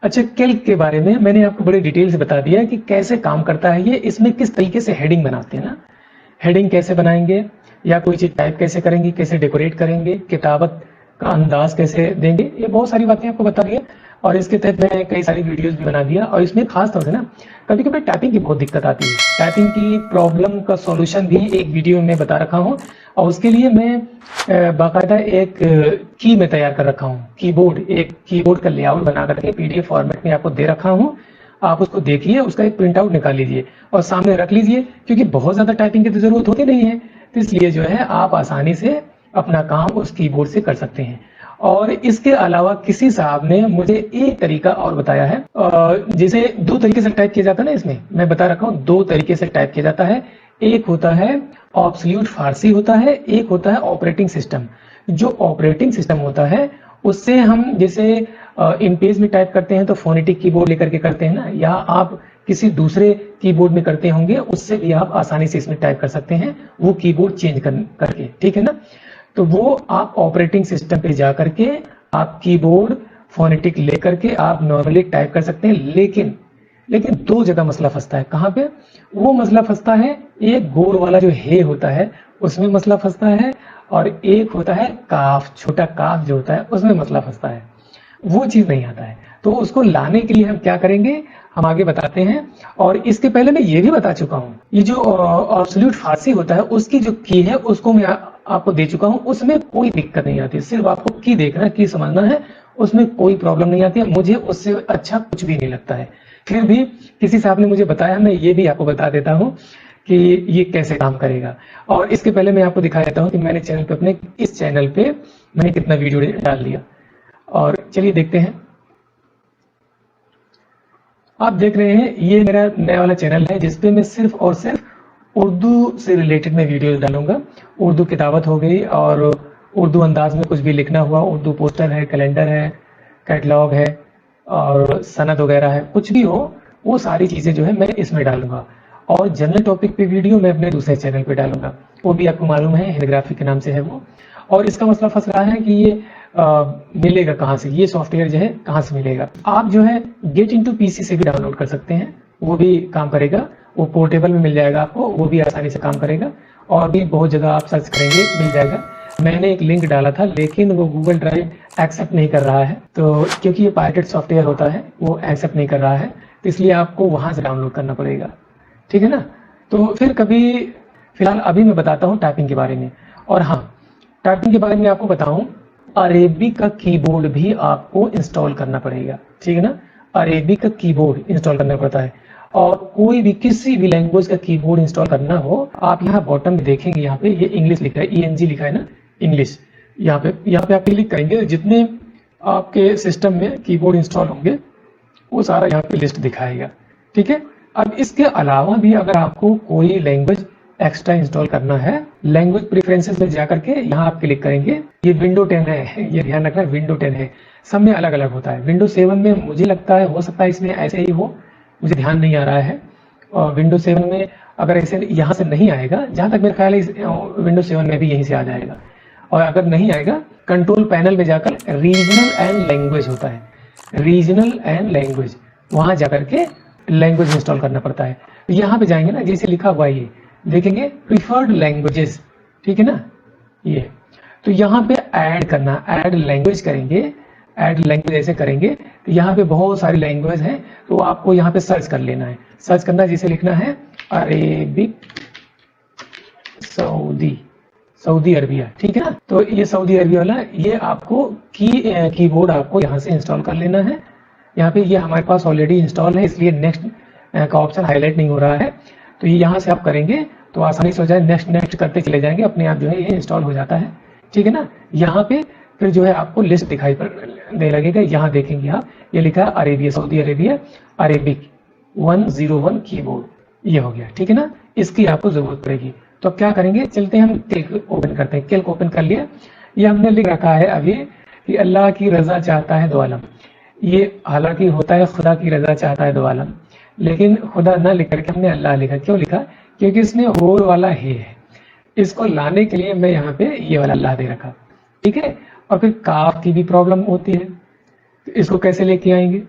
अच्छा, कैल्क के बारे में मैंने आपको बड़े डिटेल से बता दिया कि कैसे काम करता है ये, इसमें किस तरीके से हेडिंग बनाते हैं ना, हेडिंग कैसे बनाएंगे या कोई चीज टाइप कैसे करेंगे, कैसे डेकोरेट करेंगे, किताबत का अंदाज कैसे देंगे, ये बहुत सारी बातें आपको बता दी है। और इसके तहत मैंने कई सारी वीडियोस भी बना दिया। और इसमें खास तौर से ना कभी कभी टाइपिंग की बहुत दिक्कत आती है, टाइपिंग की प्रॉब्लम का सॉल्यूशन भी एक वीडियो में बता रखा हूँ। और उसके लिए मैं बाकायदा एक की में तैयार कर रखा हूँ, कीबोर्ड, एक कीबोर्ड का लेआउट बना करके पीडीएफ फॉर्मेट में आपको दे रखा हूँ। आप उसको देखिए, उसका एक प्रिंट आउट निकाल लीजिए और सामने रख लीजिए, क्योंकि बहुत ज्यादा टाइपिंग की तो जरूरत होती नहीं है। तो इसलिए जो है आप आसानी से अपना काम उस कीबोर्ड से कर सकते हैं। और इसके अलावा किसी साहब ने मुझे एक तरीका और बताया है, जिसे दो तरीके से टाइप किया जाता है ना, इसमें मैं बता रखा हूँ दो तरीके से टाइप किया जाता है। एक होता है ऑब्सोल्यूट फारसी होता है, एक होता है ऑपरेटिंग सिस्टम। जो ऑपरेटिंग सिस्टम होता है उससे हम जैसे इन पेज में टाइप करते हैं तो फोनेटिक कीबोर्ड लेकर के करते हैं ना, या आप किसी दूसरे कीबोर्ड में करते होंगे, उससे भी आप आसानी से इसमें टाइप कर सकते हैं, वो कीबोर्ड चेंज करके, ठीक है ना। तो वो आप ऑपरेटिंग सिस्टम पे जा करके आप कीबोर्ड फोनेटिक लेकर के आप नॉर्मली टाइप कर सकते हैं। लेकिन दो जगह मसला फंसता है। कहाँ पे वो मसला फंसता है? एक गोल वाला जो हे होता है उसमें मसला फंसता है, और एक होता है काफ, छोटा काफ जो होता है उसमें मसला फंसता है। वो चीज नहीं आता है, तो उसको लाने के लिए हम क्या करेंगे, हम आगे बताते हैं। और इसके पहले मैं ये भी बता चुका हूँ, ये जो ऑब्सोल्यूट फारसी होता है उसकी जो की है उसको मैं आपको दे चुका हूँ, उसमें कोई दिक्कत नहीं आती। सिर्फ आपको की देखना, की समझना है, उसमें कोई प्रॉब्लम नहीं आती है। मुझे उससे अच्छा कुछ भी नहीं लगता है। फिर भी किसी साहब ने मुझे बताया, मैं ये भी आपको बता देता हूँ कि ये कैसे काम करेगा। और इसके पहले मैं आपको दिखा देता हूँ कि मैंने चैनल पे, अपने इस चैनल पे मैंने कितना वीडियो डाल दिया। और चलिए देखते हैं। आप देख रहे हैं ये मेरा नया वाला चैनल है, जिसपे मैं सिर्फ और सिर्फ उर्दू से रिलेटेड मैं वीडियोस डालूंगा। उर्दू किताबत हो गई, और उर्दू अंदाज में कुछ भी लिखना हुआ, उर्दू पोस्टर है, कैलेंडर है, कैटलॉग है, और सनद वगैरह है, कुछ भी हो वो सारी चीजें जो है मैं इसमें डालूंगा। और जनरल टॉपिक पे वीडियो मैं अपने दूसरे चैनल पे डालूंगा, वो भी आपको मालूम है, हिंदग्राफी के नाम से है वो। और इसका मसला फंस रहा है कि ये मिलेगा कहाँ से, ये सॉफ्टवेयर जो है कहाँ से मिलेगा। आप जो है गेट इनटू पीसी से भी डाउनलोड कर सकते हैं, वो भी काम करेगा, वो पोर्टेबल में मिल जाएगा आपको, वो भी आसानी से काम करेगा। और भी बहुत जगह आप सर्च करेंगे मिल जाएगा। मैंने एक लिंक डाला था, लेकिन वो गूगल ड्राइव एक्सेप्ट नहीं कर रहा है, तो क्योंकि ये पायरेटेड सॉफ्टवेयर होता है वो एक्सेप्ट नहीं कर रहा है, तो इसलिए आपको वहां से डाउनलोड करना पड़ेगा, ठीक है ना। तो फिर कभी, फिलहाल अभी मैं बताता हूँ टाइपिंग के बारे में। और हाँ, टाइपिंग के बारे में आपको बताऊं, अरेबिक का कीबोर्ड भी आपको इंस्टॉल करना पड़ेगा, ठीक है ना। अरेबिक का कीबोर्ड इंस्टॉल करना पड़ता है। और कोई भी किसी भी लैंग्वेज का कीबोर्ड इंस्टॉल करना हो, आप यहाँ बॉटम में देखेंगे, यहाँ पे ये इंग्लिश लिखा है, ENG लिखा है ना, इंग्लिश। यहाँ पे आप क्लिक करेंगे, जितने आपके सिस्टम में कीबोर्ड इंस्टॉल होंगे वो सारा यहाँ पे लिस्ट दिखाएगा, ठीक है। अब इसके अलावा भी अगर आपको कोई लैंग्वेज एक्स्ट्रा इंस्टॉल करना है, लैंग्वेज प्रेफरेंसेस में जाकर के यहाँ आप क्लिक करेंगे। ये विंडो 10 है, ये ध्यान रखना, विंडो 10 है, सब में अलग अलग होता है। विंडो 7 में मुझे लगता है, हो सकता है इसमें ऐसे ही हो, मुझे ध्यान नहीं आ रहा है। और विंडो 7 में अगर ऐसे यहाँ से नहीं आएगा, जहां तक मेरा ख्याल है विंडो 7 में भी यहीं से आ जाएगा। और अगर नहीं आएगा, कंट्रोल पैनल में जाकर रीजनल एंड लैंग्वेज होता है, रीजनल एंड लैंग्वेज, वहां जाकर के लैंग्वेज इंस्टॉल करना पड़ता है। यहाँ पे जाएंगे ना, जैसे लिखा हुआ ये देखेंगे, प्रिफर्ड लैंग्वेजेस, ठीक है ना, ये। तो यहाँ पे ऐड करना, ऐड लैंग्वेज करेंगे, ऐड लैंग्वेज ऐसे करेंगे तो यहाँ पे बहुत सारी लैंग्वेज हैं, तो आपको यहाँ पे सर्च कर लेना है। सर्च करना, जैसे लिखना है अरेबिक सऊदी अरबिया, ठीक है ना। तो ये सऊदी अरबिया वाला, ये आपको कीबोर्ड आपको यहाँ से इंस्टॉल कर लेना है। यहाँ पे ये हमारे पास ऑलरेडी इंस्टॉल है, इसलिए नेक्स्ट का ऑप्शन हाईलाइट नहीं हो रहा है। तो ये यहाँ से आप करेंगे तो आसानी से हो जाए, नेक्स्ट नेक्स्ट करते चले जाएंगे, अपने आप जो है ये इंस्टॉल हो जाता है, ठीक है ना। यहाँ पे फिर जो है आपको लिस्ट दिखाई देने लगेगा, यहाँ देखेंगे आप, ये लिखा है Arabia, Saudi Arabia Arabic 101 keyboard, ये हो गया, ठीक है ना। इसकी आपको जरूरत पड़ेगी। तो अब क्या करेंगे, चलते हैं हम कैल्क ओपन करते हैं। कैल्क ओपन कर लिया, ये हमने लिख रखा है अभी कि अल्लाह की रजा चाहता है दो आलम। ये हालांकि होता है खुदा की रजा चाहता है दो आलम, लेकिन खुदा ना लिख करके हमने अल्लाह लिखा। क्यों लिखा? क्योंकि इसमें होर वाला हे है, इसको लाने के लिए मैं यहाँ पे ये वाला अल्लाह दे रखा, ठीक है। और फिर काफ की भी प्रॉब्लम होती है, तो इसको कैसे लेके आएंगे?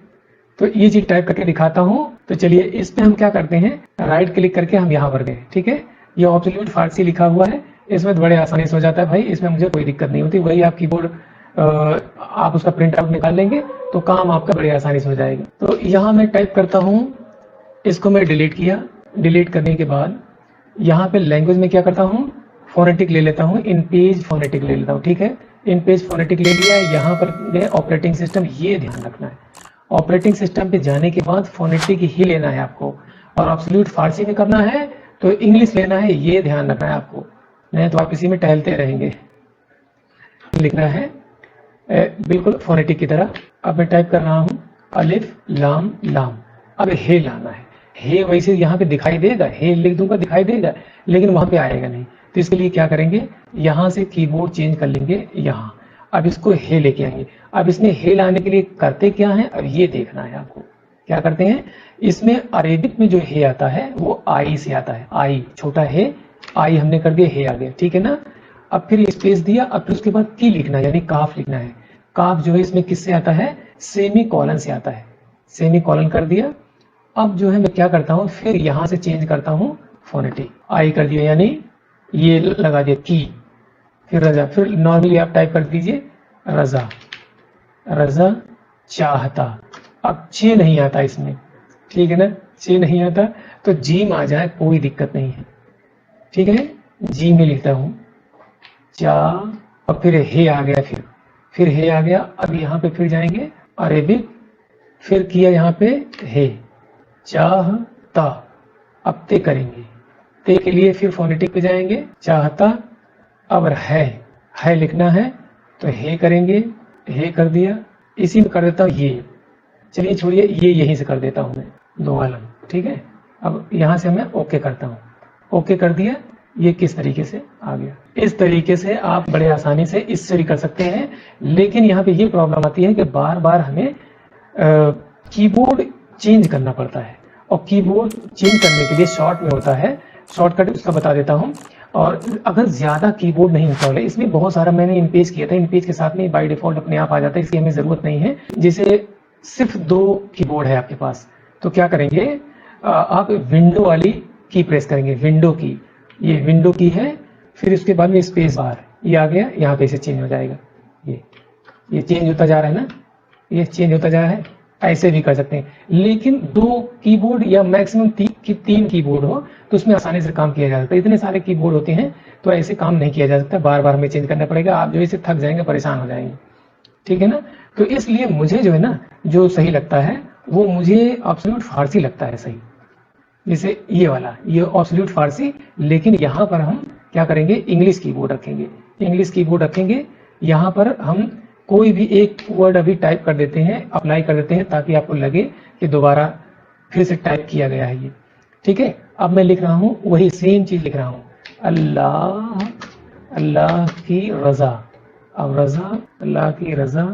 तो ये चीज टाइप करके दिखाता हूँ। तो चलिए इस पे हम क्या करते हैं, राइट क्लिक करके हम यहाँ पर गए, ठीक है। ये ऑब्सोल्यूट फारसी लिखा हुआ है, इसमें बड़े आसानी से हो जाता है भाई, इसमें मुझे कोई दिक्कत नहीं होती। वही आप कीबोर्ड आप उसका प्रिंट आउट निकाल लेंगे तो काम आपका बड़े आसानी से हो जाएगा। तो यहाँ मैं टाइप करता हूँ, इसको मैं डिलीट किया। डिलीट करने के बाद यहाँ पे लैंग्वेज में क्या करता हूँ, फोनेटिक ले लेता हूँ, इन पेज फोनेटिक ले लेता हूँ, ठीक है। इन पेज फोनेटिक ले लिया। यहाँ पर ऑपरेटिंग सिस्टम, ये ध्यान रखना है, ऑपरेटिंग सिस्टम पे जाने के बाद फोनेटिक ही लेना है आपको। और एब्सोल्यूट फारसी में करना है तो इंग्लिश लेना है, ये ध्यान रखना है आपको, नहीं तो आप इसी में टहलते रहेंगे। लिखना है बिल्कुल फोनेटिक की तरह। अब मैं टाइप कर रहा हूँ अलिफ लाम लाम। अब हे लाना है, हे वैसे यहाँ पे दिखाई देगा, हे लिख दूंगा दिखाई देगा, लेकिन वहां पे आएगा नहीं। तो इसके लिए क्या करेंगे, यहाँ से कीबोर्ड चेंज कर लेंगे यहाँ। अब इसको हे लेके आएंगे। अब इसमें हे लाने के लिए करते क्या है, अब ये देखना है आपको। क्या करते हैं, इसमें अरेबिक में जो हे आता है वो आई से आता है, आई छोटा हे, आई हमने कर दिया, हे आ गया, ठीक है ना। अब फिर स्पेस दिया, अब फिर उसके बाद की लिखना है, यानी काफ लिखना है। काफ जो है इसमें किससे आता है, सेमी कॉलन से आता है, सेमी कॉलन कर दिया। अब जो है मैं क्या करता हूँ, फिर यहाँ से चेंज करता हूँ फोनेटिक, आई कर दिया, यानी ये लगा दिया की, फिर रजा। फिर नॉर्मली आप टाइप कर दीजिए रजा, रजा चाहता। अब चे नहीं आता इसमें, ठीक है ना, चे नहीं आता तो जीम आ जाए कोई दिक्कत नहीं है, ठीक है। जी में लिखता हूं चा, और फिर हे आ गया, फिर हे आ गया। अब यहाँ पे फिर जाएंगे अरेबिक, फिर किया यहाँ पे हे, चाहता। अब ते करेंगे, ते के लिए फिर फोनेटिक पे जाएंगे, चाहता। अब है लिखना है तो हे करेंगे, हे कर दिया। इसी में कर देता हूँ ये, चलिए छोड़िए, ये यहीं से कर देता हूं मैं, दो आलम, ठीक है। अब यहां से मैं ओके करता हूं, ओके कर दिया। ये किस तरीके से आ गया। इस तरीके से आप बड़े आसानी से इससे भी कर सकते हैं, लेकिन यहाँ पे ये प्रॉब्लम आती है कि बार बार हमें कीबोर्ड चेंज करना पड़ता है, और कीबोर्ड चेंज करने के लिए शॉर्ट में होता है, शॉर्टकट उसका बता देता हूँ। और अगर ज्यादा कीबोर्ड नहीं इंस्टॉल है, इसमें बहुत सारा मैंने इन पेज किया था, इन पेज के साथ में बाय डिफॉल्ट अपने आप आ जाता है, इसकी हमें जरूरत नहीं है। जैसे सिर्फ 2 कीबोर्ड है आपके पास, तो क्या करेंगे, आप विंडो वाली की प्रेस करेंगे, विंडो की, ये विंडो की है। फिर उसके बाद में स्पेस बार, ये आ गया, यहाँ पे से चेंज हो जाएगा, ये चेंज होता जा रहा है ना, ये चेंज होता जा रहा है। ऐसे भी कर सकते हैं, लेकिन 2 कीबोर्ड या मैक्सिमम 3 कीबोर्ड हो तो उसमें आसानी से काम किया जा सकता है। इतने सारे कीबोर्ड होते हैं तो ऐसे काम नहीं किया जा सकता, बार बार हमें चेंज करना पड़ेगा, आप जो इसे थक जाएंगे, परेशान हो जाएंगे, ठीक है ना। तो इसलिए मुझे जो है ना, जो सही लगता है वो मुझे एब्सोल्यूट फारसी लगता है सही। जैसे ये वाला, ये एब्सोल्यूट फारसी, लेकिन यहाँ पर हम क्या करेंगे, इंग्लिश कीबोर्ड रखेंगे, इंग्लिश कीबोर्ड रखेंगे। यहाँ पर हम कोई भी एक वर्ड अभी टाइप कर देते हैं, अप्लाई कर देते हैं, ताकि आपको लगे कि दोबारा फिर से टाइप किया गया है ये, ठीक है। अब मैं लिख रहा हूँ वही सेम चीज लिख रहा हूँ, अल्लाह, अल्लाह की रजा। अब रजा, अल्लाह की रजा,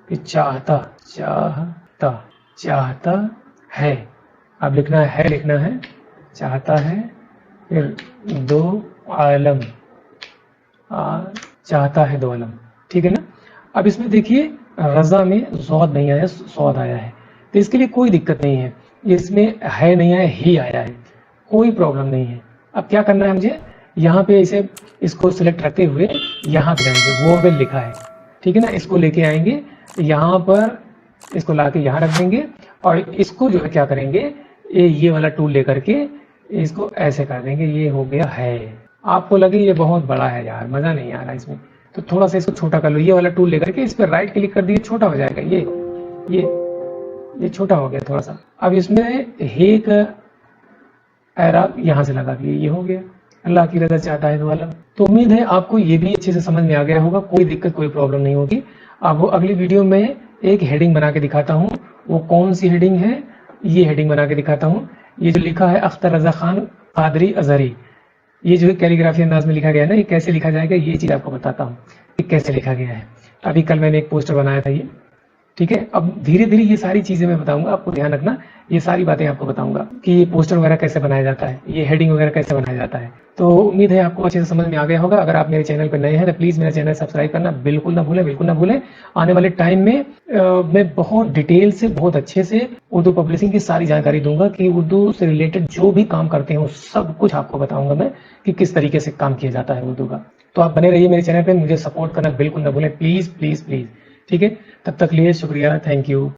फिर चाहता, चाहता, चाहता है। अब लिखना है, लिखना है, चाहता है, फिर 2 आलम, चाहता है 2 आलम, ठीक है ना। अब इसमें देखिए रजा में ज़ौद नहीं आया, सौद आया है, तो इसके लिए कोई दिक्कत नहीं है। इसमें है नहीं आया, ही आया है, कोई प्रॉब्लम नहीं है। अब क्या करना है मुझे, यहाँ पे इसे इसको सिलेक्ट रखते हुए यहाँ पे जाएंगे, वोवेल लिखा है, ठीक है ना, इसको लेके आएंगे यहाँ पर, इसको लाके यहाँ रख देंगे, और इसको जो है क्या करेंगे, ये वाला टूल लेकर के इसको ऐसे कर देंगे, ये हो गया है। आपको लगे ये बहुत बड़ा है यार, मजा नहीं आ रहा इसमें, तो थोड़ा सा इसको छोटा कर लो, ये वाला टूल लेकर के इस पर राइट क्लिक कर दिए, छोटा हो जाएगा, ये छोटा हो गया थोड़ा सा। अब इसमें हे का एराब यहाँ से लगा दिए, ये हो गया, अल्लाह की रजा चाहता है वाला। तो उम्मीद है आपको ये भी अच्छे से समझ में आ गया होगा, कोई दिक्कत कोई प्रॉब्लम नहीं होगी। अब वो अगली वीडियो में एक हेडिंग बना के दिखाता हूँ, वो कौन सी हेडिंग है, ये हेडिंग बना के दिखाता हूँ। ये जो लिखा है अख्तर रजा खान कादरी अजहरी, ये जो है कैलीग्राफी अंदाज में लिखा गया है ना, ये कैसे लिखा जाएगा ये चीज आपको बताता हूँ कि कैसे लिखा गया है। अभी कल मैंने एक पोस्टर बनाया था, ये ठीक है। अब धीरे धीरे ये सारी चीजें मैं बताऊंगा, आपको ध्यान रखना, ये सारी बातें आपको बताऊंगा कि ये पोस्टर वगैरह कैसे बनाया जाता है, ये हेडिंग वगैरह कैसे बनाया जाता है। तो उम्मीद है आपको अच्छे से समझ में आ गया होगा। अगर आप मेरे चैनल पर नए हैं तो प्लीज मेरा चैनल सब्सक्राइब करना बिल्कुल ना भूलें, बिल्कुल ना भूलें। आने वाले टाइम में मैं बहुत डिटेल से, बहुत अच्छे से उर्दू पब्लिशिंग की सारी जानकारी दूंगा कि उर्दू से रिलेटेड जो भी काम करते हैं सब कुछ आपको बताऊंगा मैं कि किस तरीके से काम किया जाता है उर्दू का। तो आप बने रहिए मेरे चैनल पे, मुझे सपोर्ट करना बिल्कुल ना भूलें, प्लीज प्लीज प्लीज। ठीक है, तब तक लिए शुक्रिया, थैंक यू।